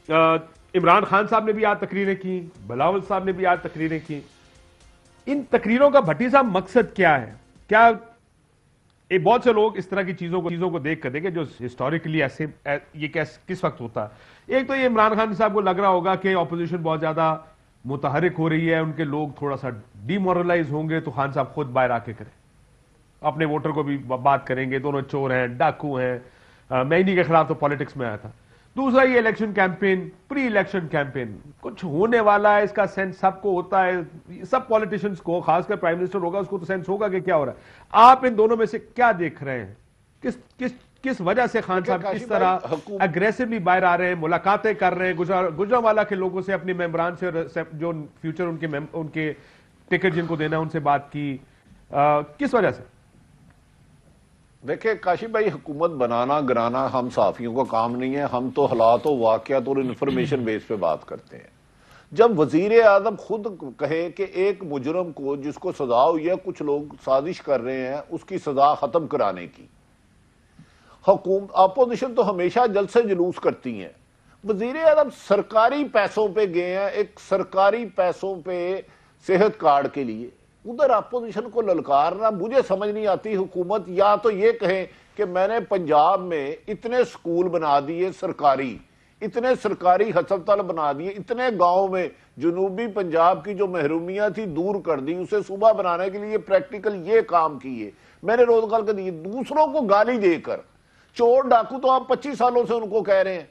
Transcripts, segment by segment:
इमरान खान साहब ने भी आज तकरीरें की, बिलावल साहब ने भी आज तकरीरें की। इन तकरीरों का भट्टी साहब मकसद क्या है? क्या बहुत से लोग इस तरह की चीजों को देख कर देंगे जो हिस्टोरिकली ऐसे ये किस वक्त होता है। एक तो ये इमरान खान साहब को लग रहा होगा कि ऑपोजिशन बहुत ज्यादा मुतहरिक हो रही है, उनके लोग थोड़ा सा डिमोरलाइज होंगे, तो खान साहब खुद बाहर आके करें, अपने वोटर को भी बात करेंगे, दोनों चोर हैं, डाकू हैं। मैं इन्हीं के खिलाफ तो पॉलिटिक्स में आया था। दूसरा ये election campaign, pre election campaign, कुछ होने वाला है इसका सेंस सबको होता है, सब पॉलिटिशियंस को, खासकर प्राइम मिनिस्टर होगा उसको तो सेंस होगा कि क्या हो रहा है। आप इन दोनों में से क्या देख रहे हैं? किस किस किस वजह से खान साहब इस तरह अग्रेसिवली बाहर आ रहे हैं, मुलाकातें कर रहे हैं गुजरांवाला के लोगों से, अपने मेंबरान से जो फ्यूचर उनके टिकट जिनको देना उनसे बात की, किस वजह से? देखिए काशिफ भाई, हुकूमत बनाना गिराना हम सहाफियों का काम नहीं है। हम तो हालात और वाकयात और इंफॉर्मेशन बेस पे बात करते हैं। जब वजीर आजम खुद कहे कि एक मुजरम को जिसको सजा हुई है, कुछ लोग साजिश कर रहे हैं उसकी सजा खत्म कराने की, हुकूमत अपोजिशन तो हमेशा जलसे जुलूस करती है। वजीर आजम सरकारी पैसों पे गए हैं, एक सरकारी पैसों पे सेहत कार्ड के लिए, उधर अपोजिशन को ललकारना मुझे समझ नहीं आती। हुकूमत या तो ये कहे कि मैंने पंजाब में इतने स्कूल बना दिए सरकारी, इतने सरकारी अस्पताल बना दिए, इतने गांव में जनूबी पंजाब की जो महरूमियां थी दूर कर दी, उसे सुबह बनाने के लिए प्रैक्टिकल ये काम किए, मैंने रोजगार कर दिए। दूसरों को गाली देकर चोर डाकू तो आप 25 सालों से उनको कह रहे हैं,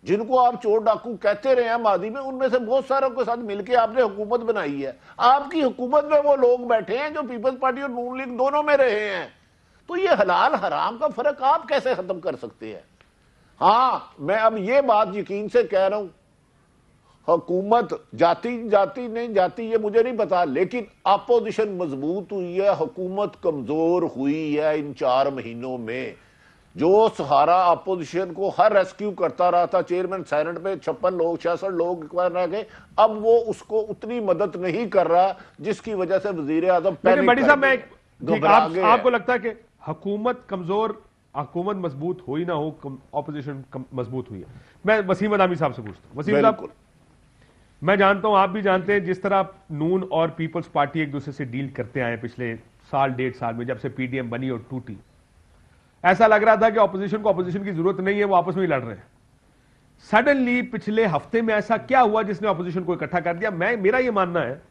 जिनको आप चोर डाकू कहते रहे हैं मादी में, उनमें से बहुत सारों के साथ मिलकर आपने हुकूमत बनाई है। आपकी हुकूमत में वो लोग बैठे हैं जो पीपल्स पार्टी और नून लीग दोनों में रहे हैं। तो ये हलाल हराम का फर्क आप कैसे खत्म कर सकते हैं? हाँ, मैं अब ये बात यकीन से कह रहा हूं, हुकूमत जाती नहीं जाती ये मुझे नहीं पता, लेकिन अपोजिशन मजबूत हुई है, हुकूमत कमजोर हुई है इन 4 महीनों में। जो सहारा अपोजिशन को हर रेस्क्यू करता रहा था, चेयरमैन सेनेट में 56 लोग 66 लोग रह गए, अब वो उसको उतनी मदद नहीं कर रहा, जिसकी वजह से वजीर आजम आपको लगता है कि हुकूमत कमजोर, हुकूमत मजबूत हुई ना हो, ऑपोजिशन मजबूत हुई है? मैं वसीम अदामी साहब से पूछता हूं। वसीम साहब, मैं जानता हूं, आप भी जानते हैं, जिस तरह नून और पीपल्स पार्टी एक दूसरे से डील करते आए पिछले साल 1.5 साल में, जब से पीडीएम बनी और टूटी, ऐसा लग रहा था कि ऑपोजिशन को ऑपोजिशन की जरूरत नहीं है, वो आपस में ही लड़ रहे हैं। सडनली पिछले हफ्ते में ऐसा क्या हुआ जिसने ऑपोजिशन को इकट्ठा कर दिया? मेरा यह मानना है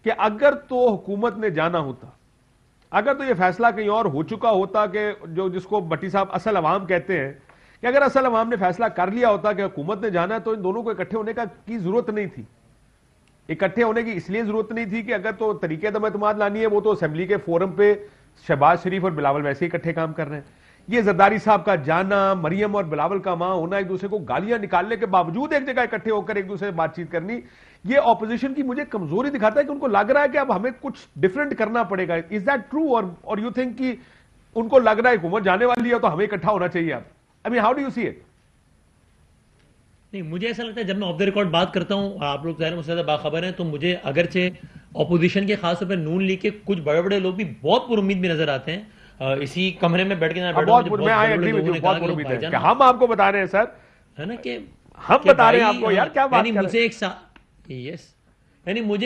कि अगर तो हुकूमत ने जाना होता, अगर तो यह फैसला कहीं और हो चुका होता कि जिसको भट्टी साहब असल अवाम कहते हैं, कि अगर असल अवाम ने फैसला कर लिया होता कि हुकूमत ने जाना है, तो इन दोनों को इकट्ठे होने की जरूरत नहीं थी। इकट्ठे होने की इसलिए जरूरत नहीं थी कि अगर तो तरीके एतमाद लानी है, वो तो असेंबली के फोरम पे शहबाज शरीफ और बिलावल वैसे ही इकट्ठे काम कर रहे हैं। ये जरदारी साहब का जाना, मरियम और बिलावल का मां होना, एक दूसरे को गालियां निकालने के बावजूद एक जगह इकट्ठे होकर एक दूसरे से बातचीत करनी, ये ऑपोजिशन की मुझे कमजोरी दिखाता है कि उनको लग रहा है कि अब हमें कुछ डिफरेंट करना पड़ेगा। Is that true? और यू थिंक कि उनको लग रहा है हुकूमत जाने वाली है तो हमें इकट्ठा होना चाहिए अब? I mean, how do you see it? नहीं, मुझे ऐसा लगता है, जब मैं ऑफ द रिकॉर्ड बात करता हूं, आप लोग ज़ाहिर मुझसे ज़्यादा बाखबर हैं, तो मुझे अगरचे ऑपोजिशन के खासतौर पर नून लीग के कुछ बड़े बड़े लोग भी बहुत पुरुम्मीद भी नजर आते हैं। इसी कमरे में बैठ के हम आपको बता रहे हैं सर, है ना, कि हम बता रहे हैं आपको यार, क्या बात मुझे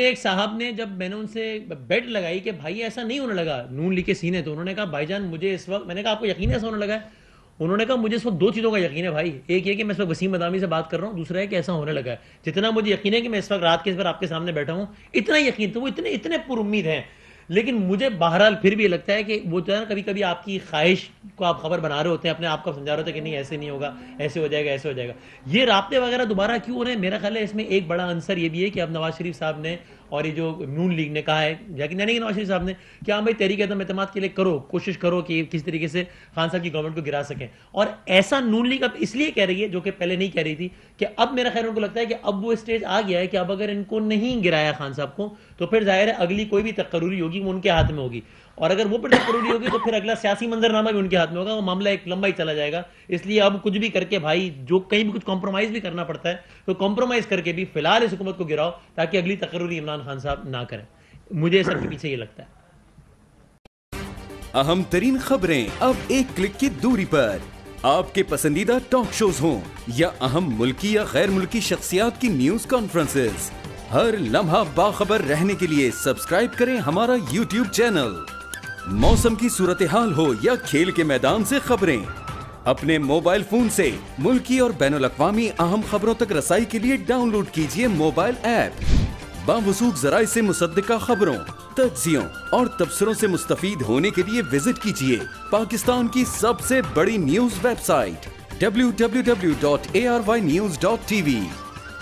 एक साहब ने, जब मैंने उनसे बेट लगाई कि भाई ऐसा नहीं होने लगा नून लीग के सीने, तो उन्होंने कहा भाईजान मुझे इस वक्त, मैंने कहा आपको यकीन है ऐसा होने लगा है? उन्होंने कहा मुझे इस वक्त 2 चीज़ों का यकीन है भाई, एक ये कि मैं इस वक्त वसीम अदामी से बात कर रहा हूँ, दूसरा है कि ऐसा होने लगा है। जितना मुझे यकीन है कि मैं इस वक्त रात के इस पर आपके सामने बैठा हूँ, इतना यकीन, तो वो इतने पुरुम्मीद हैं। लेकिन मुझे बहरहाल फिर भी लगता है कि वो जो है ना, कभी कभी आपकी ख्वाहिश को आप खबर बना रहे होते हैं, अपने आप को समझा रहे होते हैं कि नहीं ऐसे नहीं होगा, ऐसे हो जाएगा, ऐसे हो जाएगा। ये राब्ते वगैरह दोबारा क्यों हो रहे हैं? मेरा ख्याल है इसमें एक बड़ा आंसर ये भी है कि अब नवाज शरीफ साहब ने और ये जो नून लीग ने कहा है, यकीन नहीं कि नवाज शरीफ साहब ने, कि हाँ भाई तहरीक एतमाद के लिए करो, कोशिश करो कि किस तरीके से खान साहब की गवर्नमेंट को गिरा सकें। और ऐसा नून लीग अब इसलिए कह रही है, जो कि पहले नहीं कह रही थी, कि अब मेरा ख्याल उनको लगता है कि अब वो स्टेज आ गया है कि अब अगर इनको नहीं गिराया खान साहब को, तो फिर जाहिर है अगली कोई भी तकरूरी होगी वो उनके हाथ में होगी, और अगर वो फिर तकरूरी होगी तो फिर अगला सियासी मंजरनामा भी उनके हाथ में होगा, वो मामला एक लंबा ही चला जाएगा। इसलिए अब कुछ भी करके भाई, जो कहीं भी कुछ कॉम्प्रोमाइज भी करना पड़ता है तो कॉम्प्रोमाइज करके भी फिलहाल इस हुकूमत को गिराओ, ताकि अगली तकरूरी इमरान खान साहब ना करें। मुझे सबके पीछे ये लगता है। अहम तरीन खबरें अब एक क्लिक की दूरी पर, आपके पसंदीदा टॉक शोज हों या अहम मुल्की या गैर मुल्की शख्सियात की न्यूज कॉन्फ्रेंसेस, हर लम्हा बाखबर रहने के लिए सब्सक्राइब करें हमारा YouTube चैनल। मौसम की सूरत हाल हो या खेल के मैदान से खबरें, अपने मोबाइल फोन से मुल्की और बैनुल-अक़वामी अहम खबरों तक रसाई के लिए डाउनलोड कीजिए मोबाइल ऐप। बावसूख ज़राए से मुसद्दिका खबरों, तज्ज़ियों और तबसरों से मुस्तफीद होने के लिए विजिट कीजिए पाकिस्तान की सबसे बड़ी न्यूज वेबसाइट www.arYnews.tv।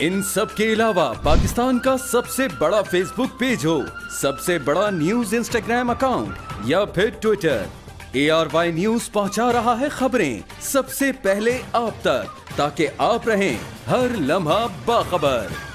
इन सब के अलावा पाकिस्तान का सबसे बड़ा फेसबुक पेज हो, सबसे बड़ा न्यूज इंस्टाग्राम अकाउंट या फिर ट्विटर, ARY न्यूज पहुंचा रहा है खबरें सबसे पहले आप तक, ताकि आप रहें हर लम्हा बाखबर।